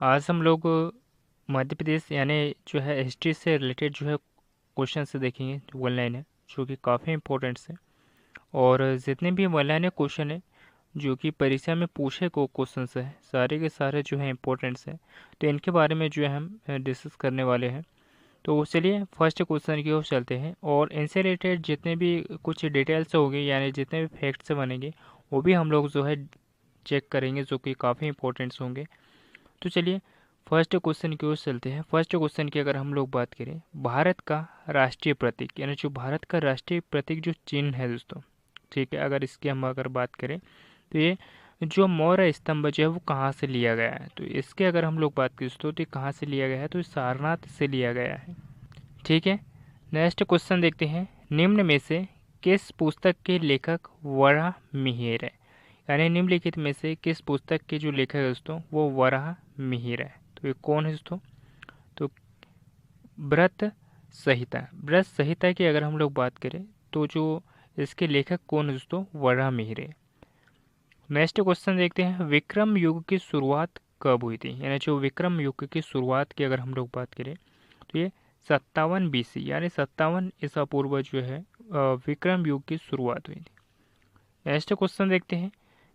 आज हम लोग मध्य प्रदेश यानी जो है हिस्ट्री से रिलेटेड जो है क्वेश्चन से देखेंगे जो वन लाइन है, जो कि काफ़ी इंपॉर्टेंट्स है। और जितने भी वन लाइन क्वेश्चन है जो कि परीक्षा में पूछे को क्वेश्चन है, सारे के सारे जो है इंपॉर्टेंट्स हैं। तो इनके बारे में जो है हम डिस्कस करने वाले हैं। तो चलिए फर्स्ट क्वेश्चन की ओर चलते हैं, और इनसे रिलेटेड जितने भी कुछ डिटेल्स होंगे यानी जितने भी फैक्ट्स बनेंगे वो भी हम लोग जो है चेक करेंगे, जो कि काफ़ी इंपॉर्टेंट्स होंगे। तो चलिए फर्स्ट क्वेश्चन की ओर चलते हैं। फर्स्ट क्वेश्चन की अगर हम लोग बात करें, भारत का राष्ट्रीय प्रतीक यानी जो भारत का राष्ट्रीय प्रतीक जो चिन्ह है दोस्तों, ठीक है, अगर इसकी हम अगर बात करें तो ये जो मौर्य स्तंभ जो है वो कहाँ से लिया गया है। तो इसके अगर हम लोग बात करें दोस्तों तो कहाँ से लिया गया है, तो ये सारनाथ से लिया गया है। ठीक है, नेक्स्ट क्वेश्चन देखते हैं। निम्न में से किस पुस्तक के लेखक वराह मिहिर है, यानी निम्नलिखित में से किस पुस्तक के जो लेखक है दोस्तों वो वराह मिहिर है। तो ये कौन है दोस्तों, तो व्रत संहिता। व्रत संहिता की अगर हम लोग बात करें तो जो इसके लेखक कौन है दोस्तों, वराह मिहिर है। नेक्स्ट क्वेश्चन देखते हैं। विक्रम युग की शुरुआत कब हुई थी, यानी जो विक्रम युग की शुरुआत की अगर हम लोग बात करें तो ये 57 BC यानी 57 ईसा पूर्व जो है विक्रम युग की शुरुआत हुई थी। नेक्स्ट क्वेश्चन देखते हैं।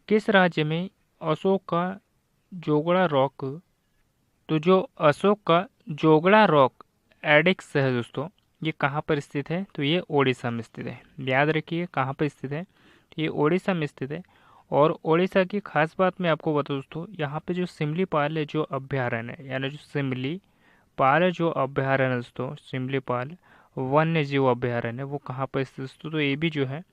किस राज्य में अशोक का जोगड़ा रॉक, तो जो अशोक का जोगड़ा रॉक एडिक्स है दोस्तों, ये कहाँ पर स्थित है, तो ये ओडिशा में स्थित है। याद रखिए कहाँ पर स्थित है, तो ये ओडिशा में स्थित है। और ओडिशा की खास बात मैं आपको बता दोस्तों, यहाँ पे जो सिमलीपाल है जो अभ्यारण्य है, यानी जो सिमलीपाल जो अभ्यारण्य है दोस्तों, सिमलीपाल वन्य जीव अभ्यारण्य वो कहाँ पर स्थित है दोस्तों, तो ये भी जो है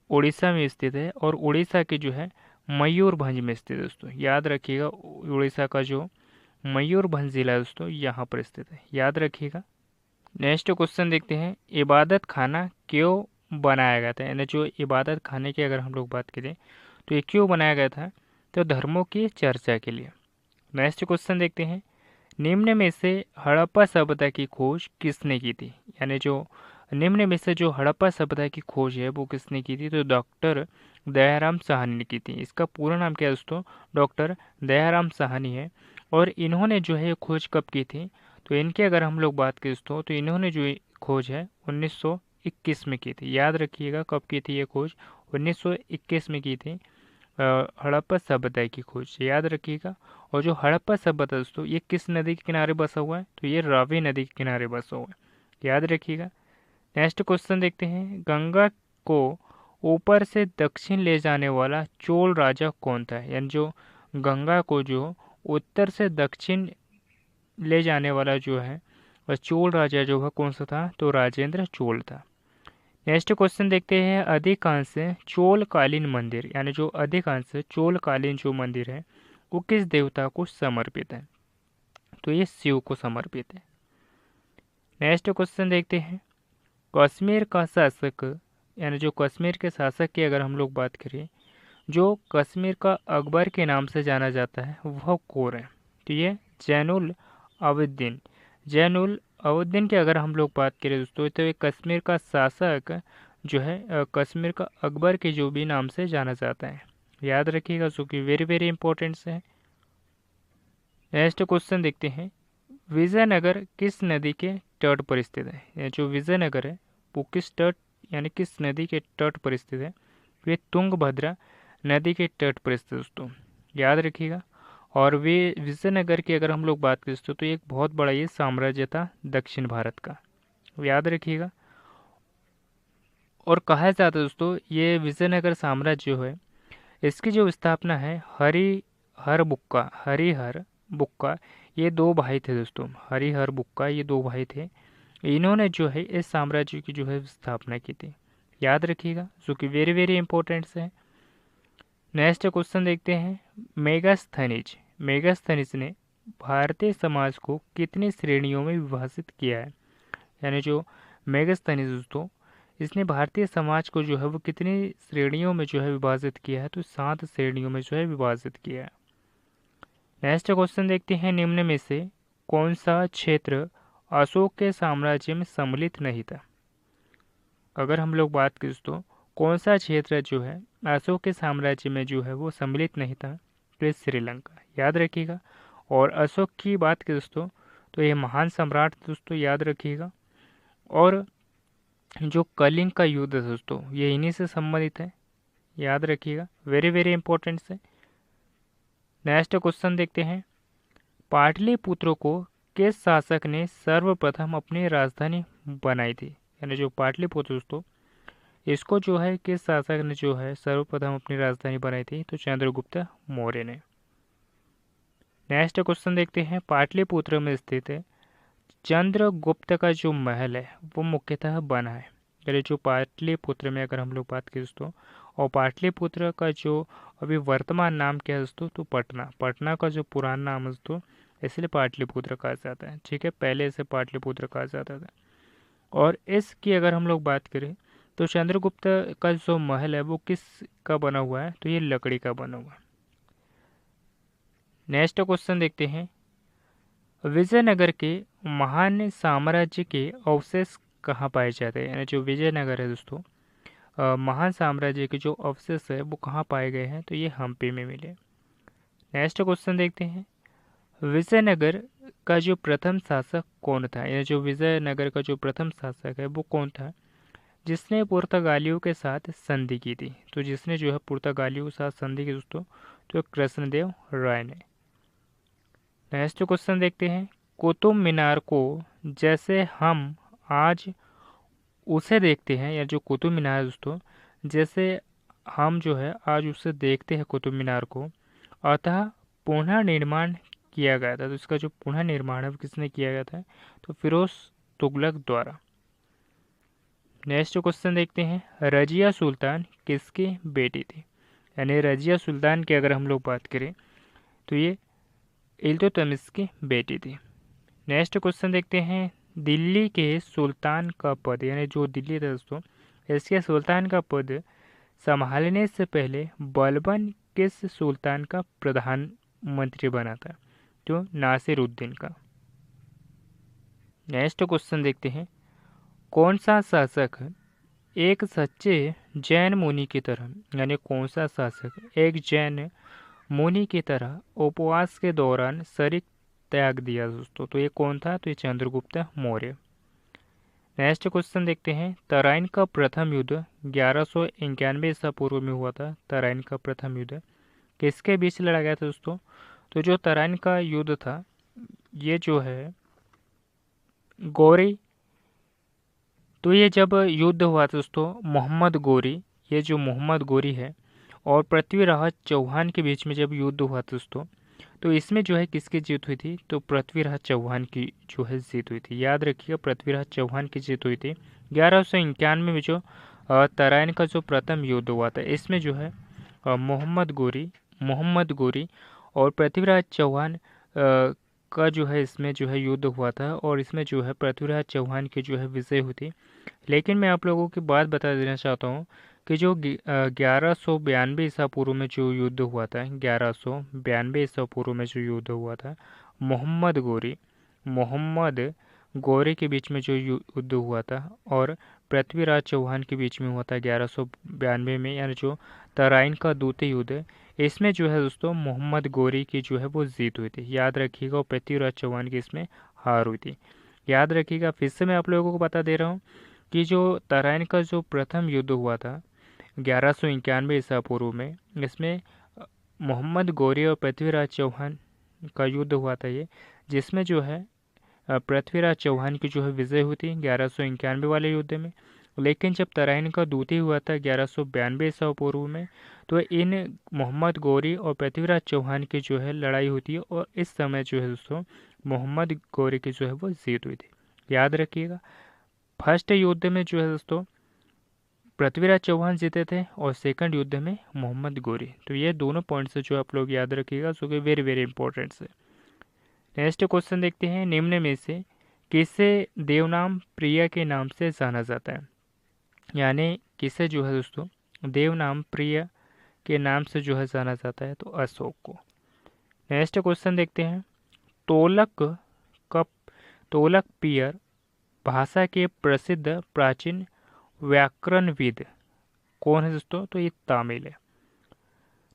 उड़ीसा में स्थित है। और उड़ीसा के जो है मयूरभंज में स्थित है दोस्तों। याद रखिएगा उड़ीसा का जो मयूरभंज जिला है दोस्तों यहाँ पर स्थित है, याद रखिएगा। नेक्स्ट क्वेश्चन देखते हैं। इबादत खाना क्यों बनाया गया था, यानी जो इबादत खाने की अगर हम लोग बात करें तो ये क्यों बनाया गया था, तो धर्मों की चर्चा के लिए। नेक्स्ट क्वेश्चन देखते हैं। निम्न में से हड़प्पा सभ्यता की खोज किसने की थी, यानी जो निम्न में से जो हड़प्पा सभ्यता की खोज है वो किसने की थी, तो डॉक्टर दयाराम साहनी ने की थी। इसका पूरा नाम क्या है दोस्तों, डॉक्टर दयाराम साहनी है। और इन्होंने जो है खोज कब की थी, तो इनकी अगर हम लोग बात करें दोस्तों तो इन्होंने जो खोज है 1921 में की थी। याद रखिएगा कब की थी ये खोज, 1921 में की थी। हड़प्पा सभ्यता की खोज, याद रखिएगा। और जो हड़प्पा सभ्यता दोस्तों ये किस नदी के किनारे बसा हुआ है, तो ये रावी नदी के किनारे बसा हुआ है, याद रखिएगा। नेक्स्ट क्वेश्चन देखते हैं। गंगा को ऊपर से दक्षिण ले जाने वाला चोल राजा कौन था, यानी जो गंगा को जो उत्तर से दक्षिण ले जाने वाला जो है वह चोल राजा जो है कौन सा था, तो राजेंद्र चोल था। नेक्स्ट क्वेश्चन देखते हैं। अधिकांश चोलकालीन मंदिर, यानी जो अधिकांश चोलकालीन जो मंदिर है वो किस देवता को समर्पित है, तो ये शिव को समर्पित है। नेक्स्ट क्वेश्चन देखते हैं। कश्मीर का शासक, यानी जो कश्मीर के शासक की अगर हम लोग बात करें, जो कश्मीर का अकबर के नाम से जाना जाता है वह कौन है, तो ये जैनुल अबदीन। जैनुल अबदीन की अगर हम लोग बात करें दोस्तों तो ये कश्मीर का शासक जो है कश्मीर का अकबर के जो भी नाम से जाना जाता है, याद रखिएगा, जो कि वेरी वेरी इंपॉर्टेंट है। नेक्स्ट क्वेश्चन देखते हैं। विजयनगर किस नदी के तट पर स्थित है, ये जो विजयनगर है वो किस तट यानी किस नदी के तट पर स्थित है, वे तुंगभद्रा नदी के तट पर स्थित है दोस्तों, याद रखिएगा। और वे विजयनगर की अगर हम लोग बात करें दोस्तों तो एक बहुत बड़ा ये साम्राज्य था दक्षिण भारत का, याद रखिएगा। और कहा जाता है दोस्तों ये विजयनगर साम्राज्य जो है इसकी जो स्थापना है हरिहर बुक्का, ये दो भाई थे दोस्तों, हरिहर बुक्का ये दो भाई थे। इन्होंने जो है इस साम्राज्य की जो है स्थापना की थी, याद रखिएगा, जो कि वेरी वेरी इंपॉर्टेंट है। नेक्स्ट क्वेश्चन देखते हैं। मेगास्थनीज ने भारतीय समाज को कितनी श्रेणियों में विभाजित किया है, यानी जो मेगास्थनीज दोस्तों इसने भारतीय समाज को जो है वो कितनी श्रेणियों में जो है विभाजित किया है, तो 7 श्रेणियों में जो है विभाजित किया है। नेक्स्ट क्वेश्चन देखते हैं। निम्न में से कौन सा क्षेत्र अशोक के साम्राज्य में सम्मिलित नहीं था, अगर हम लोग बात करें तो कौन सा क्षेत्र जो है अशोक के साम्राज्य में जो है वो सम्मिलित नहीं था, तो श्रीलंका, याद रखिएगा। और अशोक की बात करें दोस्तों तो ये महान सम्राट दोस्तों, याद रखिएगा। और जो कलिंग का युद्ध है दोस्तों, ये इन्हीं से संबंधित है, याद रखिएगा, वेरी वेरी इंपॉर्टेंट है। नेक्स्ट क्वेश्चन देखते हैं, पाटलिपुत्र को किस शासक ने सर्वप्रथम अपनी राजधानी बनाई थी? यानी जो पाटलिपुत्र दोस्तों, इसको जो है किस शासक ने जो है सर्वप्रथम अपनी राजधानी बनाई थी? तो चंद्रगुप्त मौर्य ने। नेक्स्ट क्वेश्चन देखते हैं, पाटलिपुत्र में स्थित है चंद्रगुप्त का जो महल है वो मुख्यतः बना है। यानी जो पाटलिपुत्र में अगर हम लोग बात करें दोस्तों, और पाटलिपुत्र का जो अभी वर्तमान नाम क्या है दोस्तों? तो पटना। पटना का जो पुराना नाम है दोस्तों, इसलिए पाटलिपुत्र कहा जाता है। ठीक है, पहले इसे पाटलिपुत्र कहा जाता था। और इसकी अगर हम लोग बात करें तो चंद्रगुप्त का जो महल है वो किस का बना हुआ है? तो ये लकड़ी का बना हुआ है। नेक्स्ट क्वेश्चन देखते हैं, विजयनगर के महान साम्राज्य के अवशेष कहाँ पाए जाते हैं? यानी जो विजयनगर है दोस्तों, महान साम्राज्य के जो अवशेष है वो कहाँ पाए गए हैं? तो ये हम्पी में मिले। नेक्स्ट क्वेश्चन देखते हैं, विजयनगर का जो प्रथम शासक कौन था? या जो विजयनगर का जो प्रथम शासक है वो कौन था जिसने पुर्तगालियों के साथ संधि की थी? तो जिसने जो है पुर्तगालियों के साथ संधि की दोस्तों, तो कृष्णदेव राय ने। नेक्स्ट क्वेश्चन देखते हैं, कुतुब मीनार को जैसे हम आज उसे देखते हैं, या जो कुतुब मीनार है दोस्तों, जैसे हम जो है आज उसे देखते हैं कुतुब मीनार को, अतः पुनः निर्माण किया गया था। तो इसका जो पुनः निर्माण है वो किसने किया गया था? तो फिरोज तुगलक द्वारा। नेक्स्ट क्वेश्चन देखते हैं, रजिया सुल्तान किसकी बेटी थी? यानी रजिया सुल्तान की अगर हम लोग बात करें तो ये इल्तुतमिश की बेटी थी। नेक्स्ट क्वेश्चन देखते हैं, दिल्ली के सुल्तान का पद, यानी जो दिल्ली था दोस्तों, इसके सुल्तान का पद संभालने से पहले बलबन किस सुल्तान का प्रधानमंत्री बना था? तो नासिरुद्दीन का। नेक्स्ट क्वेश्चन देखते हैं, कौन सा शासक एक सच्चे जैन मुनि की तरह, यानी कौन सा शासक एक जैन मुनि की तरह उपवास के दौरान शरीर त्याग दिया दोस्तों? तो ये कौन था? तो ये चंद्रगुप्त मौर्य। नेक्स्ट क्वेश्चन देखते हैं, तराइन का प्रथम युद्ध 1191 ईसा पूर्व में हुआ था। तराइन का प्रथम युद्ध किसके बीच लड़ा गया था दोस्तों? तो जो तराइन का युद्ध था ये जो है गौरी, तो ये जब युद्ध हुआ था दोस्तों मोहम्मद गौरी, ये जो मोहम्मद गौरी है और पृथ्वीराज चौहान के बीच में जब युद्ध हुआ था दोस्तों, तो इसमें जो है किसकी जीत हुई थी? तो पृथ्वीराज चौहान की जो है जीत हुई थी। याद रखिएगा, पृथ्वीराज चौहान की जीत हुई थी। 1191 में जो तराइन का जो प्रथम युद्ध हुआ था, इसमें जो है मोहम्मद गोरी और पृथ्वीराज चौहान का जो है इसमें जो है युद्ध हुआ था, और इसमें जो है पृथ्वीराज चौहान की जो है विजय हुई थी। लेकिन मैं आप लोगों की बात बता देना चाहता हूँ कि जो 1192 ईसा पूर्व में जो युद्ध हुआ था, 1192 ईसा पूर्व में जो युद्ध हुआ था मोहम्मद गौरी के बीच में जो युद्ध हुआ था और पृथ्वीराज चौहान के बीच में हुआ था 1192 में, यानी जो तराइन का द्वितीय युद्ध है, इसमें जो है दोस्तों मोहम्मद गौरी की जो है वो जीत हुई थी। याद रखिएगा, और पृथ्वीराज चौहान की इसमें हार हुई थी। याद रखिएगा, फिर से मैं आप लोगों को बता दे रहा हूँ कि जो तराइन का जो प्रथम युद्ध हुआ था 1191 ईसा पूर्व में, इसमें मोहम्मद गौरी और पृथ्वीराज चौहान का युद्ध हुआ था ये, जिसमें जो है पृथ्वीराज चौहान की जो है विजय हुई थी 1191 वाले युद्ध में। लेकिन जब तराइन का द्वितीय हुआ था 1192 ईसा पूर्व में, तो इन मोहम्मद गौरी और पृथ्वीराज चौहान की जो है लड़ाई हुई थी, और इस समय जो है दोस्तों मोहम्मद गौरी की जो है वो जीत हुई थी। याद रखिएगा, फर्स्ट युद्ध में जो है दोस्तों पृथ्वीराज चौहान जीते थे और सेकंड युद्ध में मोहम्मद गौरी। तो ये दोनों पॉइंट्स जो आप लोग याद रखिएगा, जो कि वेरी वेरी इंपॉर्टेंट है। नेक्स्ट क्वेश्चन देखते हैं, निम्न में से किसे देवनाम प्रिय के नाम से जाना जाता है? यानी किसे जो है दोस्तों देवनाम प्रिय के नाम से जो है जाना जाता है? तो अशोक को। नेक्स्ट क्वेश्चन देखते हैं, तोलक पियर भाषा के प्रसिद्ध प्राचीन व्याकरणविद कौन है दोस्तों? तो ये तामिल है।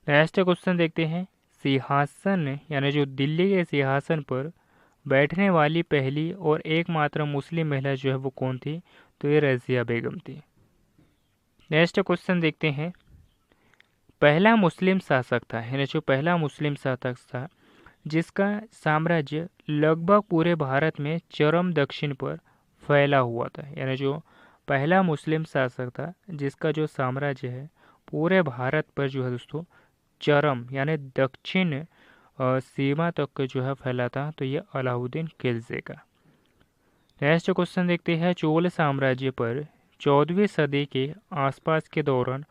नेक्स्ट क्वेश्चन देखते हैं, सिंहासन यानी जो दिल्ली के सिंहासन पर बैठने वाली पहली और एकमात्र मुस्लिम महिला जो है वो कौन थी? तो ये रज़िया बेगम थी। नेक्स्ट क्वेश्चन देखते हैं। पहला मुस्लिम शासक था, यानी जो पहला मुस्लिम शासक था जिसका साम्राज्य लगभग पूरे भारत में चरम दक्षिण पर फैला हुआ था, यानी जो पहला मुस्लिम शासक था जिसका जो साम्राज्य है पूरे भारत पर जो है दोस्तों चरम यानी दक्षिण सीमा तक के जो है फैला था, तो ये अलाउद्दीन खिलजी का। नेक्स्ट क्वेश्चन देखते हैं। चोल साम्राज्य पर 14वीं सदी के आसपास के दौरान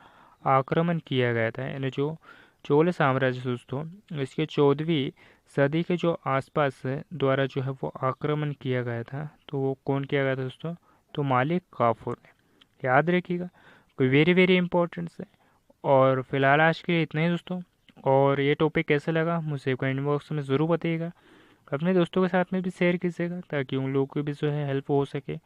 आक्रमण किया गया था, यानी जो चोल साम्राज्य दोस्तों इसके 14वीं सदी के जो आसपास द्वारा जो है वो आक्रमण किया गया था, तो वो कौन किया गया था दोस्तों? तो मालिक काफूर ने। याद रखिएगा, वेरी वेरी इंपॉर्टेंट है। और फिलहाल आज के लिए इतना ही दोस्तों। और ये टॉपिक कैसा लगा मुझे कमेंट बॉक्स में ज़रूर बताइएगा। अपने दोस्तों के साथ में भी शेयर कीजिएगा ताकि उन लोगों की भी जो है हेल्प हो सके,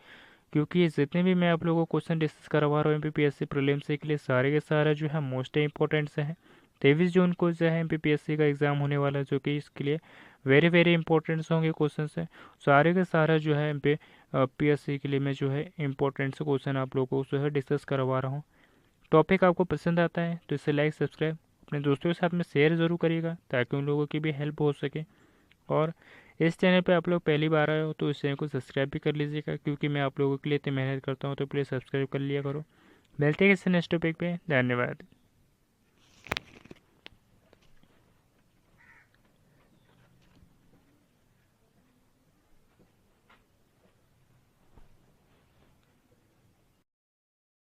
क्योंकि जितने भी मैं आप लोगों को क्वेश्चन डिस्कस करवा रहा हूँ एमपीपीएससी प्रीलिम्स के लिए सारे के सारा जो है मोस्ट इंपॉर्टेंट से है। 23 जून को जो है एमपीपीएससी का एग्ज़ाम होने वाला है, जो कि इसके लिए वेरी वेरी इंपॉर्टेंट होंगे क्वेश्चन से। सारे के सारा जो है एमपीएससी के लिए मैं जो है इंपॉर्टेंट से क्वेश्चन आप लोगों को जो है डिस्कस करवा रहा हूँ। टॉपिक आपको पसंद आता है तो इसे लाइक सब्सक्राइब अपने दोस्तों के साथ में शेयर ज़रूर करिएगा ताकि उन लोगों की भी हेल्प हो सके। और इस चैनल पे आप लोग पहली बार आए हो तो इस चैनल को सब्सक्राइब भी कर लीजिएगा, क्योंकि मैं आप लोगों के लिए इतनी मेहनत करता हूँ, तो प्लीज़ सब्सक्राइब कर लिया करो। मिलते हैं किसी नेक्स्ट टॉपिक पे। धन्यवाद।